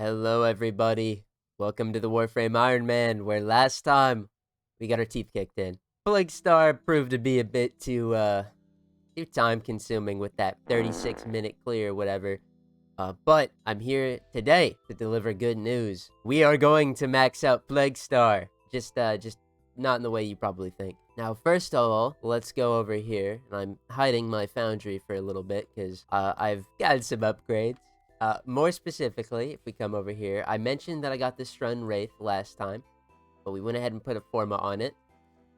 Hello, everybody. Welcome to the Warframe Iron Man, where last time we got our teeth kicked in. Plague Star proved to be a bit too time-consuming with that 36-minute clear or whatever. But I'm here today to deliver good news. We are going to max out Plague Star. Just not in the way you probably think. Now, first of all, let's go over here, and I'm hiding my foundry for a little bit because I've got some upgrades. More specifically, if we come over here, I mentioned that I got this Run Wraith last time, but we went ahead and put a Forma on it.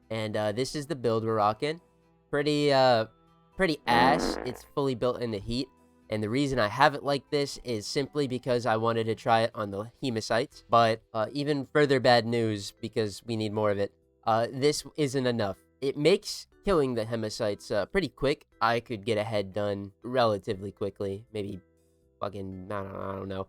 And this is the build we're rocking. Pretty ass. It's fully built into heat. And the reason I have it like this is simply because I wanted to try it on the Hematite. But even further bad news, because we need more of it, this isn't enough. It makes killing the Hemicites pretty quick. I could get a head done relatively quickly, maybe fucking, I don't know.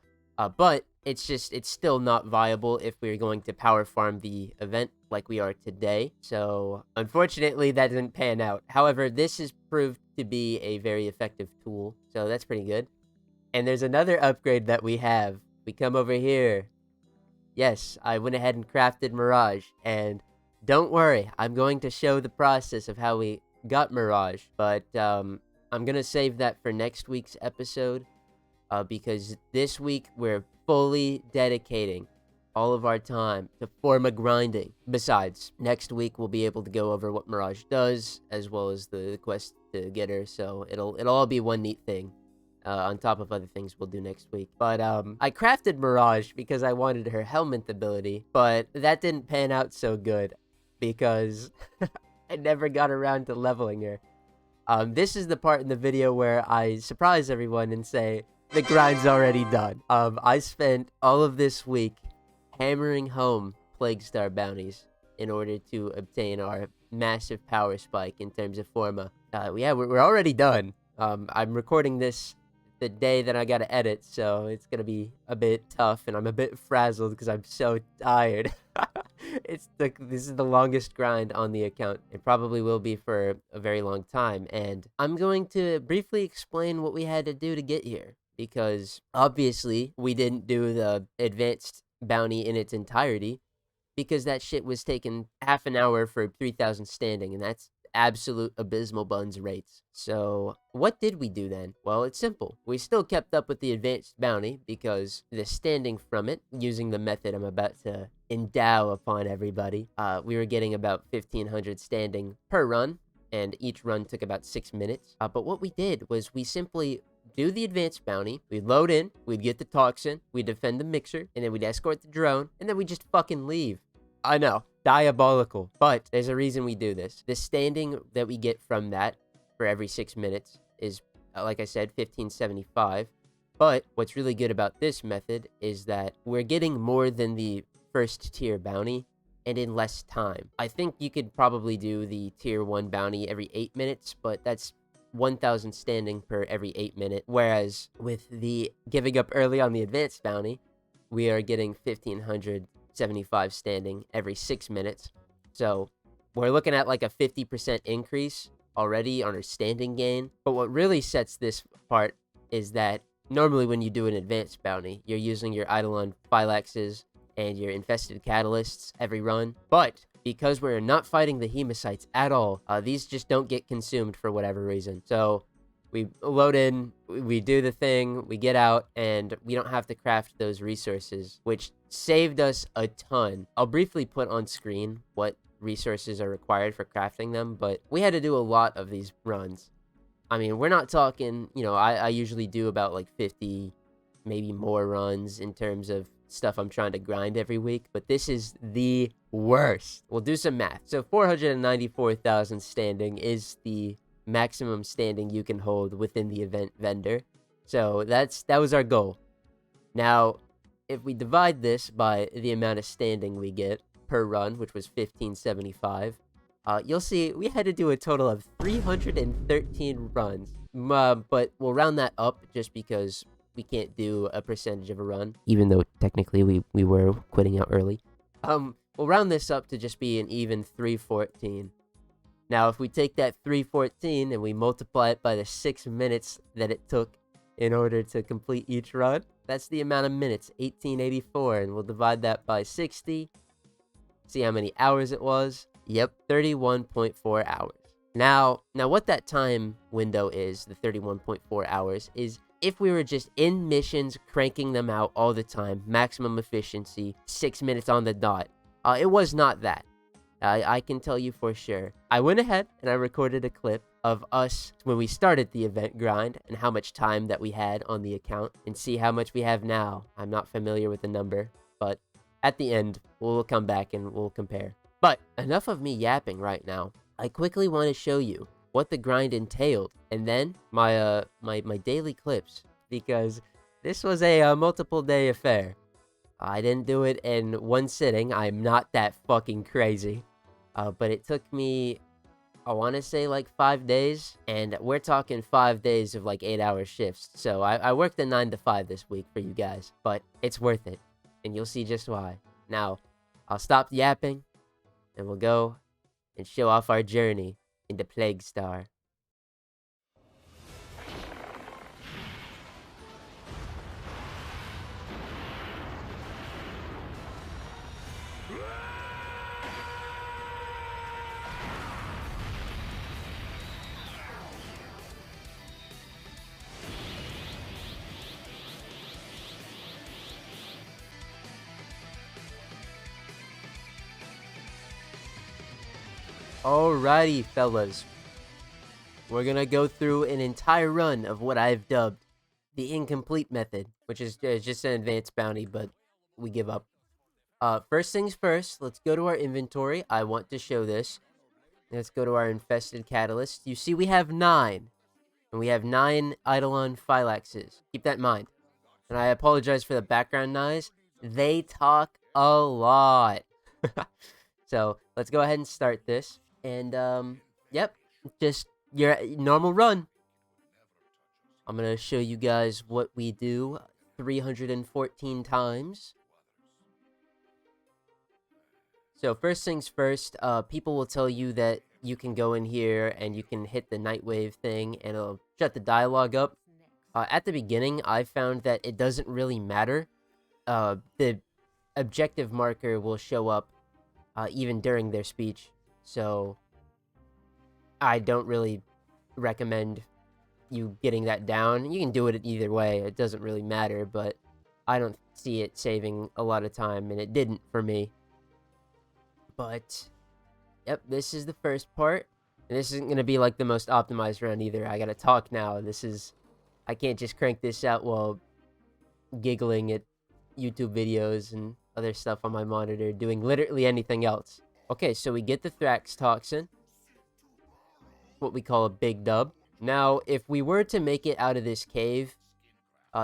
But it's still not viable if we're going to power farm the event like we are today. So unfortunately, that didn't pan out. However, this has proved to be a very effective tool. So that's pretty good. And there's another upgrade that we have. We come over here. Yes, I went ahead and crafted Mirage. And don't worry, I'm going to show the process of how we got Mirage. But I'm going to save that for next week's episode. Because this week we're fully dedicating all of our time to Forma grinding. Besides, next week we'll be able to go over what Mirage does, as well as the quest to get her, so it'll all be one neat thing, on top of other things we'll do next week. But I crafted Mirage because I wanted her helmet ability, but that didn't pan out so good, because I never got around to leveling her. This is the part in the video where I surprise everyone and say, the grind's already done. I spent all of this week hammering home Plague Star bounties in order to obtain our massive power spike in terms of Forma. Yeah, we're already done. I'm recording this the day that I gotta edit, so it's gonna be a bit tough, and I'm a bit frazzled because I'm so tired. This is the longest grind on the account. It probably will be for a very long time, and I'm going to briefly explain what we had to do to get here. Because obviously we didn't do the advanced bounty in its entirety, because that shit was taking half an hour for 3,000 standing, and that's absolute abysmal buns rates. So what did we do then? Well, it's simple. We still kept up with the advanced bounty, because the standing from it, using the method I'm about to endow upon everybody, we were getting about 1,500 standing per run, and each run took about 6 minutes. But what we did was we simply do the advanced bounty, we'd load in, we'd get the toxin, we'd defend the mixer, and then we'd escort the drone, and then we'd just fucking leave. I know, diabolical, but there's a reason we do this. The standing that we get from that for every 6 minutes is, like I said, 1575. But what's really good about this method is that we're getting more than the first tier bounty, and in less time. I think you could probably do the tier 1 bounty every 8 minutes, but that's 1,000 standing per every 8 minute, whereas with the giving up early on the advanced bounty, we are getting 1,575 standing every 6 minutes. So we're looking at like a 50% increase already on our standing gain. But what really sets this apart is that normally when you do an advanced bounty, you're using your Eidolon Phylaxes and your infested catalysts every run. But because we're not fighting the Hemicites at all, these just don't get consumed for whatever reason. So we load in, we do the thing, we get out, and we don't have to craft those resources, which saved us a ton. I'll briefly put on screen what resources are required for crafting them, but we had to do a lot of these runs. I mean, we're not talking, I usually do about like 50, maybe more runs in terms of stuff I'm trying to grind every week, but this is the worst. We'll do some math. So 494,000 standing is the maximum standing you can hold within the event vendor. So that was our goal. Now, if we divide this by the amount of standing we get per run, which was 1575, you'll see we had to do a total of 313 runs. But we'll round that up just because we can't do a percentage of a run, even though technically we were quitting out early. We'll round this up to just be an even 314. Now, if we take that 314 and we multiply it by the 6 minutes that it took in order to complete each run. That's the amount of minutes, 1884, and we'll divide that by 60. See how many hours it was. Yep, 31.4 hours. Now what that time window is, the 31.4 hours, is if we were just in missions, cranking them out all the time, maximum efficiency, 6 minutes on the dot. It was not that. I can tell you for sure. I went ahead and I recorded a clip of us when we started the event grind and how much time that we had on the account and see how much we have now. I'm not familiar with the number, but at the end, we'll come back and we'll compare. But enough of me yapping right now. I quickly want to show you what the grind entailed and then my daily clips, because this was a multiple day affair. I didn't do it in one sitting. I'm not that fucking crazy. But it took me, I want to say, like 5 days. And we're talking 5 days of like 8-hour shifts. So I worked a 9 to 5 this week for you guys. But it's worth it. And you'll see just why. Now, I'll stop yapping. And we'll go and show off our journey into Plague Star. Alrighty, fellas. We're gonna go through an entire run of what I've dubbed the incomplete method, which is just an advanced bounty, but we give up. First things first, let's go to our inventory. I want to show this. Let's go to our infested catalyst. You see we have 9. And we have 9 Eidolon Phylaxes. Keep that in mind. And I apologize for the background noise. They talk a lot. So, let's go ahead and start this. And, yep, just your normal run. I'm going to show you guys what we do 314 times. So, first things first, people will tell you that you can go in here and you can hit the Nightwave thing and it'll shut the dialogue up. At the beginning, I found that it doesn't really matter. The objective marker will show up even during their speech. So, I don't really recommend you getting that down. You can do it either way. It doesn't really matter, but I don't see it saving a lot of time, and it didn't for me. But, yep, this is the first part. And this isn't going to be like the most optimized round either. I got to talk now. I can't just crank this out while giggling at YouTube videos and other stuff on my monitor, doing literally anything else. Okay, so we get the Thrax Toxin, what we call a big dub. Now, if we were to make it out of this cave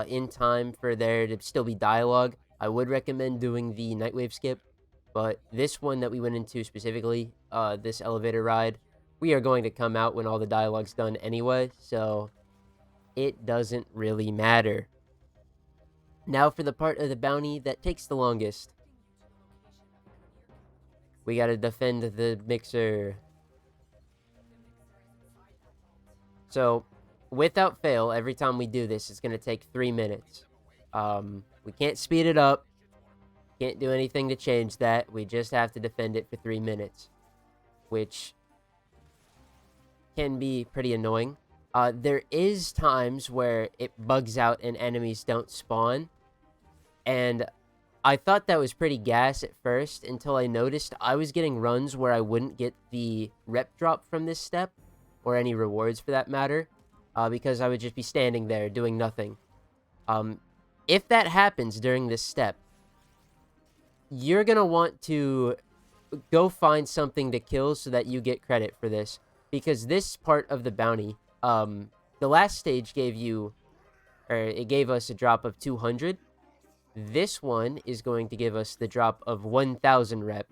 in time for there to still be dialogue, I would recommend doing the Nightwave skip. But this one that we went into specifically, this elevator ride, we are going to come out when all the dialogue's done anyway, so it doesn't really matter. Now for the part of the bounty that takes the longest. We gotta defend the mixer. So, without fail, every time we do this, it's gonna take 3 minutes. We can't speed it up. Can't do anything to change that. We just have to defend it for 3 minutes. Which can be pretty annoying. There is times where it bugs out and enemies don't spawn. And I thought that was pretty gas at first until I noticed I was getting runs where I wouldn't get the rep drop from this step, or any rewards for that matter, because I would just be standing there doing nothing. If that happens during this step, you're gonna want to go find something to kill so that you get credit for this, because this part of the bounty, the last stage gave us a drop of 200. This one is going to give us the drop of 1000 rep,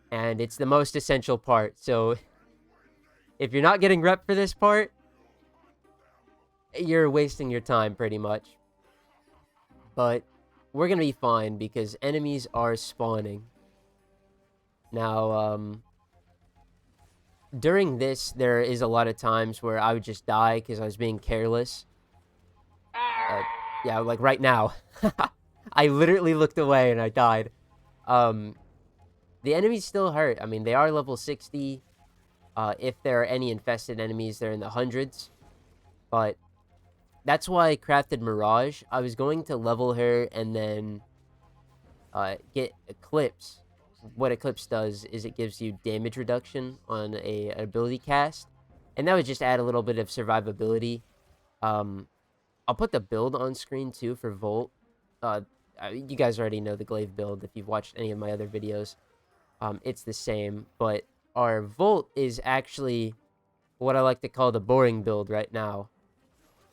and it's the most essential part. So if you're not getting rep for this part, you're wasting your time pretty much. But we're gonna be fine because enemies are spawning. Now, during this, there is a lot of times where I would just die because I was being careless. Yeah, like right now. I literally looked away and I died. The enemies still hurt. I mean, they are level 60. If there are any infested enemies, they're in the hundreds. But that's why I crafted Mirage. I was going to level her and then get Eclipse. What Eclipse does is it gives you damage reduction on an ability cast. And that would just add a little bit of survivability. I'll put the build on screen too for Volt. You guys already know the Glaive build if you've watched any of my other videos. It's the same, but our Volt is actually what I like to call the boring build right now,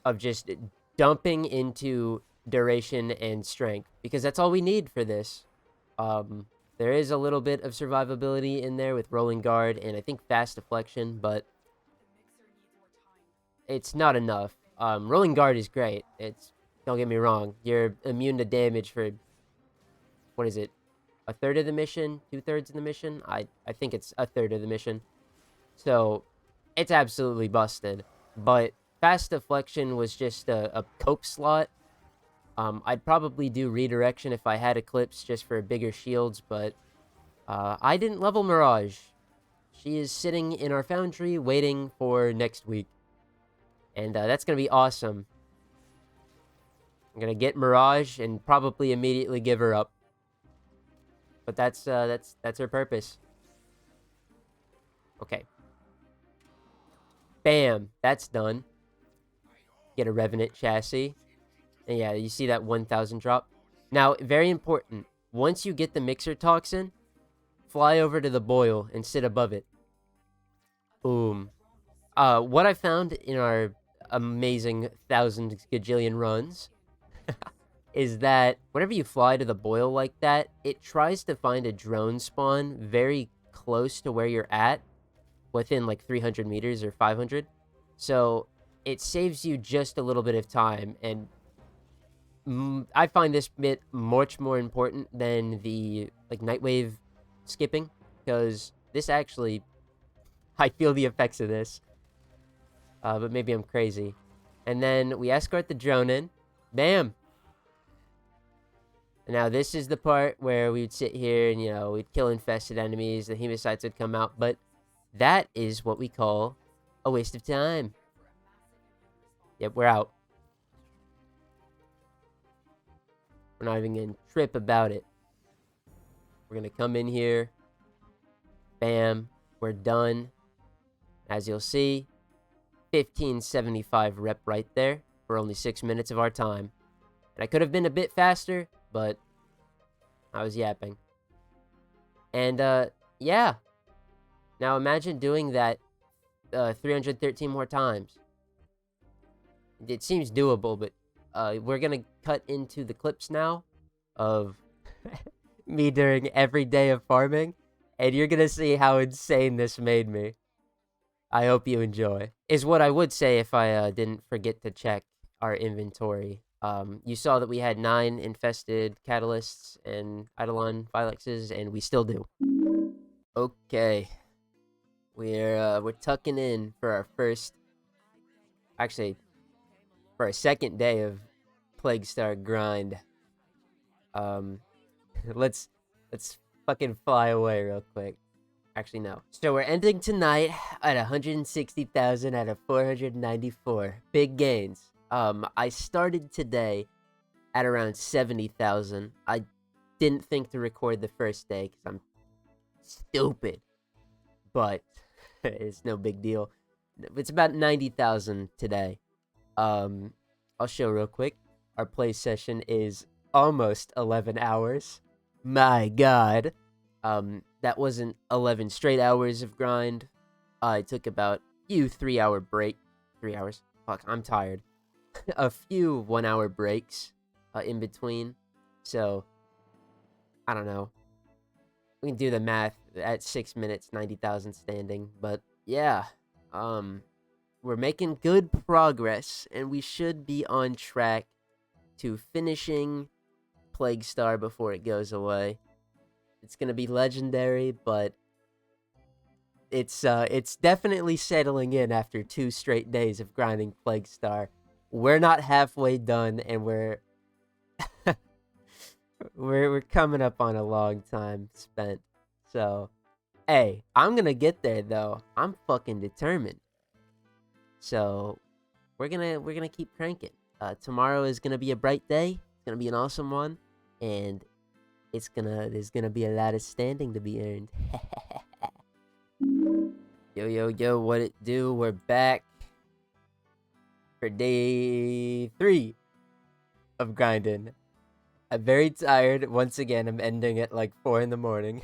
of just dumping into duration and strength, because that's all we need for this. There is a little bit of survivability in there with rolling guard and I think fast deflection, but it's not enough. Rolling guard is great. Don't get me wrong, you're immune to damage for, what is it, a third of the mission, 2/3 of the mission. I think it's a third of the mission, so it's absolutely busted. But fast deflection was just a cope slot. I'd probably do redirection if I had Eclipse just for bigger shields, but I didn't level Mirage. She is sitting in our foundry waiting for next week, and that's gonna be awesome. I'm gonna get Mirage and probably immediately give her up. But that's her purpose. Okay. Bam, that's done. Get a Revenant chassis. And yeah, you see that 1,000 drop. Now, very important. Once you get the Mixer Toxin, fly over to the boil and sit above it. Boom. What I found in our amazing 1,000 gajillion runs is that whenever you fly to the boil like that, it tries to find a drone spawn very close to where you're at, within like 300 meters or 500. So it saves you just a little bit of time, and I find this bit much more important than the like Nightwave skipping, because this actually, I feel the effects of this. But maybe I'm crazy. And then we escort the drone in. Bam! Now, this is the part where we'd sit here and, we'd kill infested enemies, the hemocytes would come out, but that is what we call a waste of time. Yep, we're out. We're not even going to trip about it. We're going to come in here. Bam. We're done. As you'll see, 1575 rep right there for only 6 minutes of our time. And I could have been a bit faster, but I was yapping. And, yeah. Now imagine doing that 313 more times. It seems doable, but we're going to cut into the clips now of me during every day of farming, and you're going to see how insane this made me. I hope you enjoy. Is what I would say if I didn't forget to check our inventory. You saw that we had 9 infested catalysts and Eidolon Vilexes, and we still do. Okay. We're tucking in for our first, actually, for our second day of Plague Star grind. Let's fucking fly away real quick. Actually, no. So we're ending tonight at 160,000 out of 494. Big gains. I started today at around 70,000. I didn't think to record the first day because I'm stupid. But it's no big deal. It's about 90,000 today. I'll show real quick. Our play session is almost 11 hours. My god. That wasn't 11 straight hours of grind. I took about a few 3-hour break. 3 hours? Fuck, I'm tired. A few 1-hour breaks in between. So, I don't know. We can do the math at 6 minutes, 90,000 standing. But, yeah. We're making good progress, and we should be on track to finishing Plague Star before it goes away. It's gonna be legendary, but it's definitely settling in after 2 straight days of grinding Plague Star. we're not halfway done, and we're we're coming up on a long time spent. So, hey, I'm gonna get there though. I'm fucking determined. So, we're gonna keep cranking. Tomorrow is gonna be a bright day. It's gonna be an awesome one, and there's gonna be a lot of standing to be earned. Yo, what it do? We're back for day 3 of grinding. I'm very tired. Once again, I'm ending at like 4 in the morning.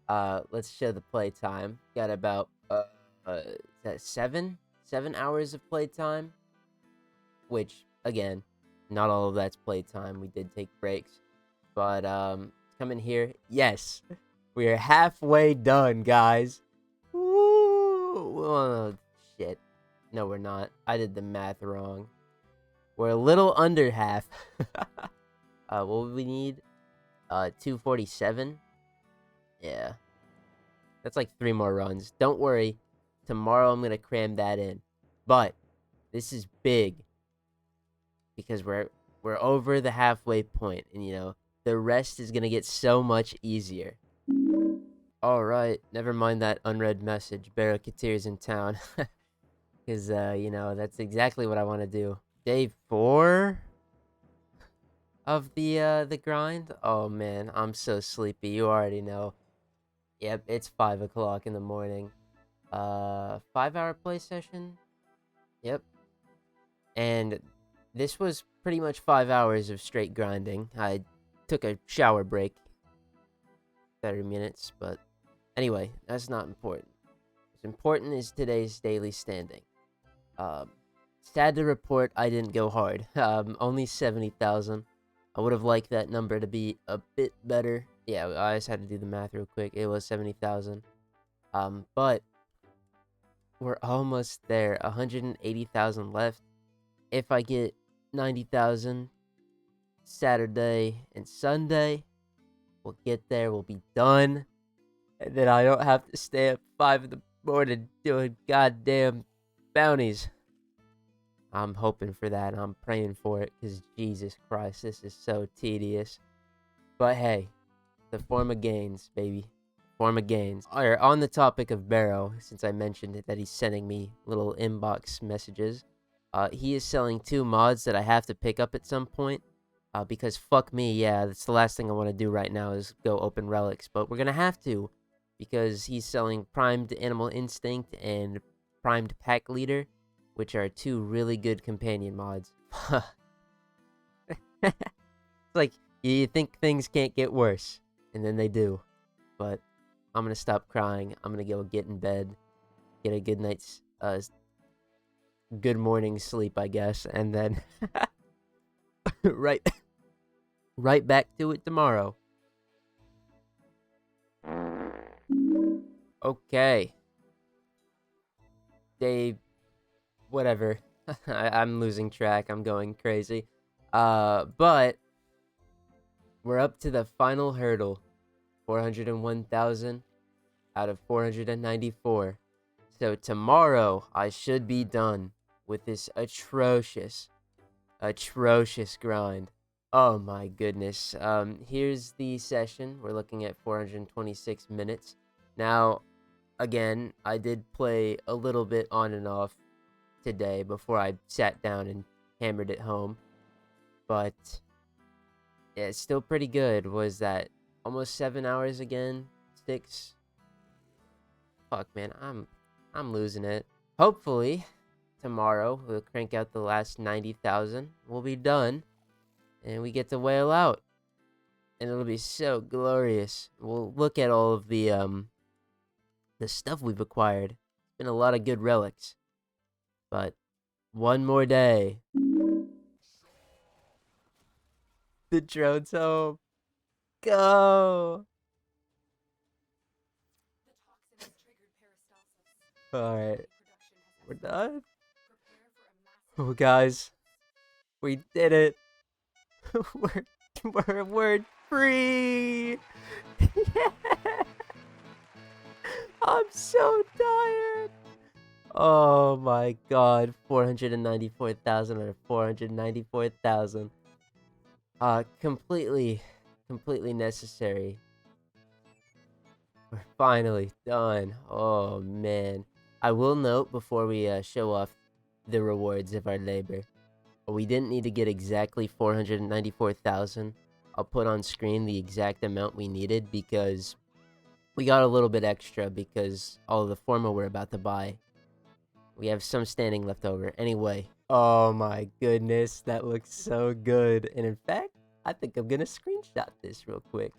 Let's show the playtime. Got about is that 7 hours of playtime, which again, not all of that's playtime. We did take breaks, but come in here. Yes, we are halfway done, guys. Woo! Oh, shit. No, we're not. I did the math wrong. We're a little under half. What would we need? 247. Yeah. That's like 3 more runs. Don't worry. Tomorrow I'm going to cram that in. But this is big because we're over the halfway point, and you know, the rest is going to get so much easier. All right, never mind that unread message. Barricatier's in town. Cuz you know, that's exactly what I want to do. Day 4 of the grind. Oh man, I'm so sleepy. You already know. Yep, it's 5 o'clock in the morning. 5-hour play session. Yep. And this was pretty much 5 hours of straight grinding. I took a shower break, 30 minutes, but anyway, that's not important. What's important is today's daily standing. Sad to report, I didn't go hard. Only 70,000. I would have liked that number to be a bit better. Yeah, I just had to do the math real quick. It was 70,000. But we're almost there. 180,000 left. If I get 90,000 Saturday and Sunday, we'll get there. We'll be done. And then I don't have to stay up 5 in the morning doing goddamn bounties. I'm hoping for that. I'm praying for it because Jesus Christ, this is so tedious. But hey, the Forma gains, baby. Forma gains. Alright, on the topic of Barrow, since I mentioned it, that he's sending me little inbox messages, he is selling 2 mods that I have to pick up at some point. Because fuck me, yeah, that's the last thing I want to do right now is go open relics. But we're gonna have to, because he's selling Primed Animal Instinct and Primed Pack Leader, which are 2 really good companion mods. It's like, you think things can't get worse, and then they do. But I'm gonna stop crying. I'm gonna go get in bed, get a good night's good morning sleep, I guess, and then right back to it tomorrow. Okay. Day whatever. I'm losing track. I'm going crazy. But we're up to the final hurdle. 401,000 out of 494. So tomorrow I should be done with this atrocious grind. Oh my goodness. Here's the session. We're looking at 426 minutes. Now, again, I did play a little bit on and off today before I sat down and hammered it home. But yeah, it's still pretty good. Was that almost 7 hours again? 6? Fuck, man, I'm losing it. Hopefully, tomorrow we'll crank out the last 90,000. We'll be done, and we get to whale out, and it'll be so glorious. We'll look at all of the stuff we've acquired. It's been a lot of good relics, but one more day. The drone's home. Go. Alright. We're done. Oh, guys. We did it. we're free. Yeah. I'm so tired. Oh my god, 494,000 or 494,000. Completely necessary. We're finally done. Oh man. I will note before we show off the rewards of our labor, we didn't need to get exactly 494,000. I'll put on screen the exact amount we needed because we got a little bit extra because all of the Forma we're about to buy. We have some standing left over. Anyway, oh my goodness, that looks so good. And in fact, I think I'm gonna screenshot this real quick.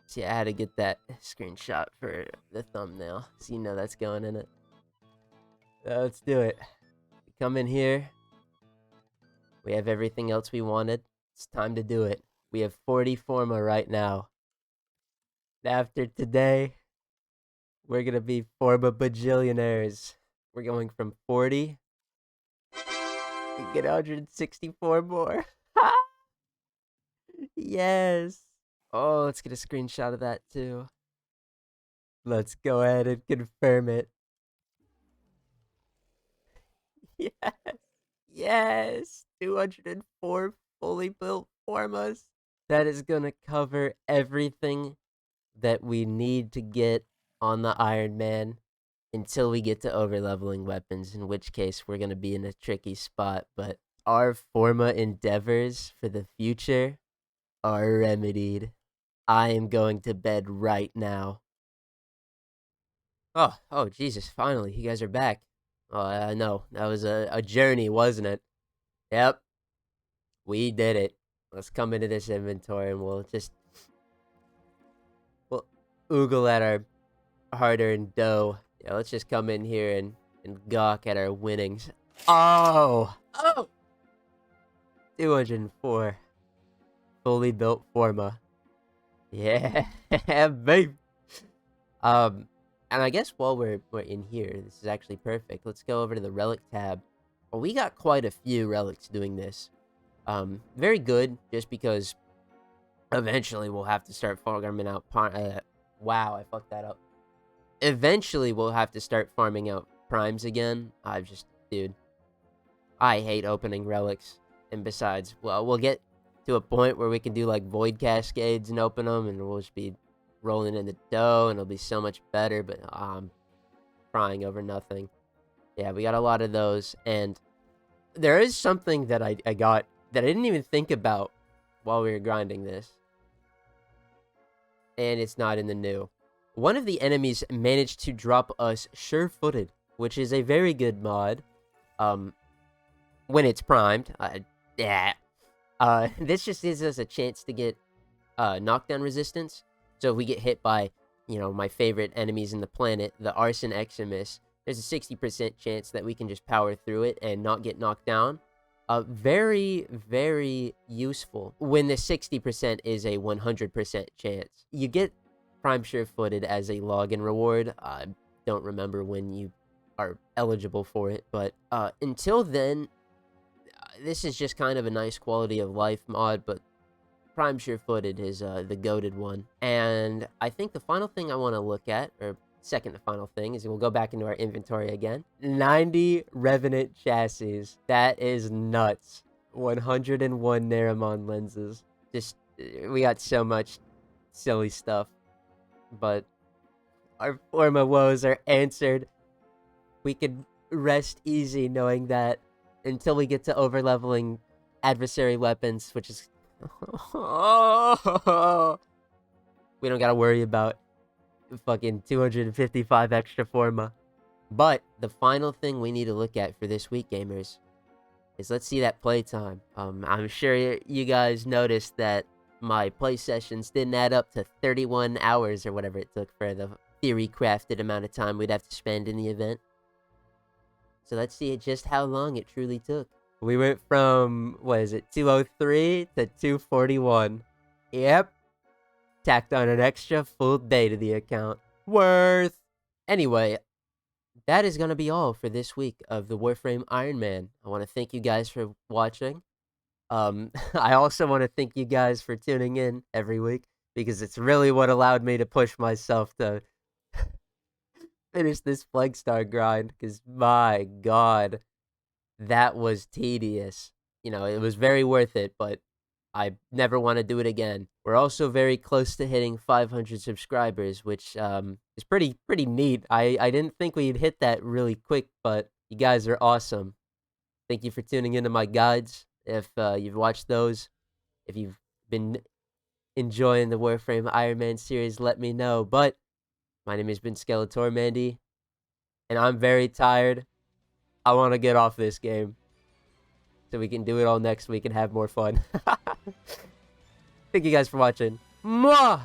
See, I had to get that screenshot for the thumbnail, so you know that's going in it. Let's do it. We come in here. We have everything else we wanted. It's time to do it. We have 40 Forma right now. After today, we're gonna be Forma bajillionaires. We're going from 40. We get 164 more. Yes. Oh, let's get a screenshot of that too. Let's go ahead and confirm it. Yes. Yes. 204 fully built Formas. That is gonna cover everything that we need to get on the Iron Man until we get to overleveling weapons, in which case we're going to be in a tricky spot. But our Forma endeavors for the future are remedied. I am going to bed right now. Oh, Jesus, finally, you guys are back. Oh, I know, that was a journey, wasn't it? Yep, we did it. Let's come into this inventory and we'll oogle at our hard-earned dough. Yeah, let's just come in here and gawk at our winnings. Oh! 204. Fully built Forma. Yeah, babe. And I guess while we're in here, this is actually perfect. Let's go over to the relic tab. Well, we got quite a few relics doing this. Very good, just because eventually we'll have to start farming out. Wow, I fucked that up. Eventually we'll have to start farming out primes again. Dude, I hate opening relics. And besides, well, we'll get to a point where we can do like void cascades and open them, and we'll just be rolling in the dough, and it'll be so much better. But I'm crying over nothing. Yeah, we got a lot of those, and there is something that I got that I didn't even think about while we were grinding this, and it's not in the new. One of the enemies managed to drop us sure-footed, which is a very good mod. When it's primed. This just gives us a chance to get knockdown resistance. So if we get hit by, my favorite enemies in the planet, the Arson Eximus, there's a 60% chance that we can just power through it and not get knocked down. Very, very useful when the 60% is a 100% chance. You get Prime Sure-Footed as a login reward. I don't remember when you are eligible for it, but until then, this is just kind of a nice quality of life mod, but Prime Sure-Footed is the goated one. And I think the final thing I want to look at, or second to final thing, is we'll go back into our inventory again. 90 Revenant chassis. That is nuts. 101 Naramon lenses. We got so much silly stuff. But our Forma woes are answered. We can rest easy knowing that until we get to overleveling adversary weapons, which is... we don't gotta worry about fucking 255 extra Forma. But the final thing we need to look at for this week, gamers, is let's see that playtime. I'm sure you guys noticed that my play sessions didn't add up to 31 hours or whatever it took for the theory-crafted amount of time we'd have to spend in the event. So let's see just how long it truly took. We went from, 203 to 241. Yep. Tacked on an extra full day to the account. Worth. Anyway, that is going to be all for this week of the Warframe Iron Man. I want to thank you guys for watching. I also want to thank you guys for tuning in every week, because it's really what allowed me to push myself to finish this Plague Star grind, because my god, that was tedious. You know, it was very worth it, but I never want to do it again. We're also very close to hitting 500 subscribers, which is pretty neat. I didn't think we'd hit that really quick, but you guys are awesome. Thank you for tuning into my guides. If you've watched those, if you've been enjoying the Warframe Iron Man series, let me know. But my name has been Skeletormandee, and I'm very tired. I want to get off this game so we can do it all next week and have more fun. Thank you guys for watching. Mwah!